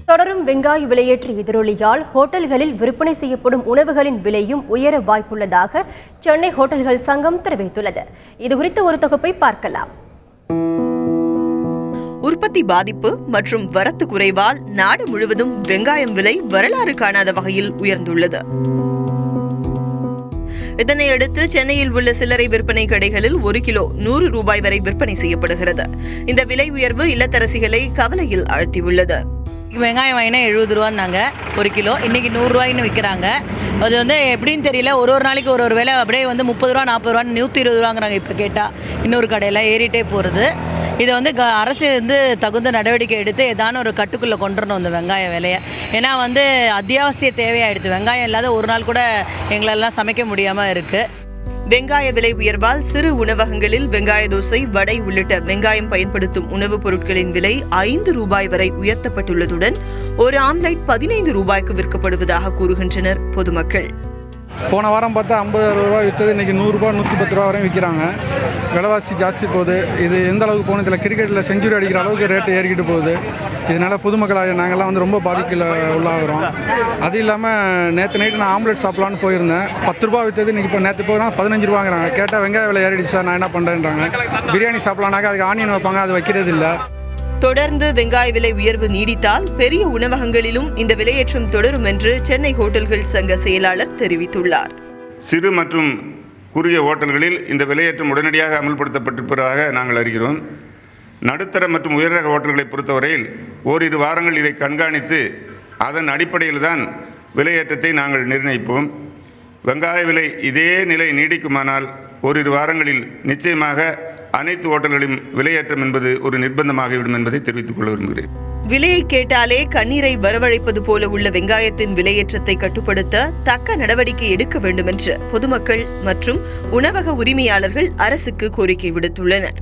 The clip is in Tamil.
தொடரும் வெங்காய விலையேற்ற எதிரொலியால் ஹோட்டல்களில் விற்பனை செய்யப்படும் உணவுகளின் விலையும் உயர வாய்ப்புள்ளதாக சென்னை ஹோட்டல்கள் சங்கம் தெரிவித்துள்ளது. இதுகுறித்த ஒரு தொகுப்பை பார்க்கலாம். உற்பத்தி பாதிப்பு மற்றும் வரத்து குறைவால் நாடு முழுவதும் வெங்காயம் விலை வரலாறு காணாத வகையில் உயர்ந்துள்ளது. இதனையடுத்து சென்னையில் உள்ள சில்லறை விற்பனை கடைகளில் 1 கிலோ 100 ரூபாய் வரை விற்பனை செய்யப்படுகிறது. இந்த விலை உயர்வு இல்லத்தரசிகளை கவலையில் ஆழ்த்தியுள்ளது. வெங்காயம் வாங்கினா 70 ரூபான்னாங்க 1 கிலோ, இன்னைக்கு 100 ரூபாய்னு விற்கிறாங்க. அது எப்படின்னு தெரியல, ஒரு நாளைக்கு ஒரு விலை அப்படியே 30 ரூபா 40 ரூபான்னு 120 ரூபாங்கிறாங்க. இப்போ கேட்டால் இன்னொரு கடையில் ஏறிட்டே போகிறது. இதை அரசு தகுந்த நடவடிக்கை எடுத்து ஏதான ஒரு கட்டுக்குள்ளே கொண்டுறணும் இந்த வெங்காய விலையை. ஏன்னா அத்தியாவசிய தேவையாயிடுது. வெங்காயம் இல்லாத ஒரு நாள் கூட எங்களெல்லாம் சமைக்க முடியாமல் இருக்குது. வெங்காய விலை உயர்வால் சிறு உணவகங்களில் வெங்காய தோசை, வடை உள்ளிட்ட வெங்காயம் பயன்படுத்தும் உணவுப் பொருட்களின் விலை 5 ரூபாய் வரை உயர்த்தப்பட்டுள்ளதுடன் ஒரு ஆம்லெட் 15 ரூபாய்க்கு விற்கப்படுவதாக கூறுகின்றனர் பொதுமக்கள். போன வாரம் பார்த்தா 50 ரூபா விற்றது இன்றைக்கி 100 ரூபா 110 ரூபா வரையும் விற்கிறாங்க. விலைவாசி ஜாஸ்தி போகுது. இது எந்த அளவுக்கு போனதில்லை. கிரிக்கெட்டில் செஞ்சுரி அடிக்கிற அளவுக்கு ரேட்டு ஏறிக்கிட்டு போகுது. இதனால் பொதுமக்களாக நாங்கள்லாம் ரொம்ப பாதிக்கில் உள்ளாகிறோம். அது இல்லாமல் நேற்று நைட்டு நான் ஆம்லெட் சாப்பிட்லான்னு போயிருந்தேன். 10 ரூபா விற்றது இன்றைக்கி இப்போ நேற்று போகிறோம் 15 ரூபாங்கிறாங்க. கேட்டால் வெங்காய விலை ஏறிடுச்சு சார், நான் என்ன பண்ணுறேன்றாங்க. பிரியாணி சாப்பிட்லானாக்கா அதுக்கு ஆனியன் வைப்பாங்க, அது வைக்கிறது இல்லை. தொடர்ந்து வெங்காய விலை உயர்வு நீடித்தால் பெரிய உணவகங்களிலும் இந்த விலையேற்றம் தொடரும் என்று சென்னை ஹோட்டல்கள் சங்க செயலாளர் தெரிவித்துள்ளார். சிறு மற்றும் குறுகிய ஹோட்டல்களில் இந்த விலையேற்றம் உடனடியாக அமல்படுத்தப்பட்டிருப்பதாக நாங்கள் அறிகிறோம். நடுத்தர மற்றும் உயர்ரக ஹோட்டல்களை பொறுத்தவரையில் ஓரிரு வாரங்கள் இதை கண்காணித்து அதன் அடிப்படையில் தான் விலையேற்றத்தை நாங்கள் நிர்ணயிப்போம். வெங்காய விலை இதே நிலை நீடிக்குமானால் ஓரிரு வாரங்களில் நிச்சயமாக அனைத்து ஹோட்டல்களிலும் விலையேற்றம் என்பது ஒரு நிர்பந்தமாகிவிடும் என்பதை தெரிவித்துக் கொள்ள விரும்புகிறேன். விலையை கேட்டாலே கண்ணீரை வரவழைப்பது போல உள்ள வெங்காயத்தின் விலையேற்றத்தை கட்டுப்படுத்த தக்க நடவடிக்கை எடுக்க வேண்டும் என்று பொதுமக்கள் மற்றும் உணவக உரிமையாளர்கள் அரசுக்கு கோரிக்கை விடுத்துள்ளனர்.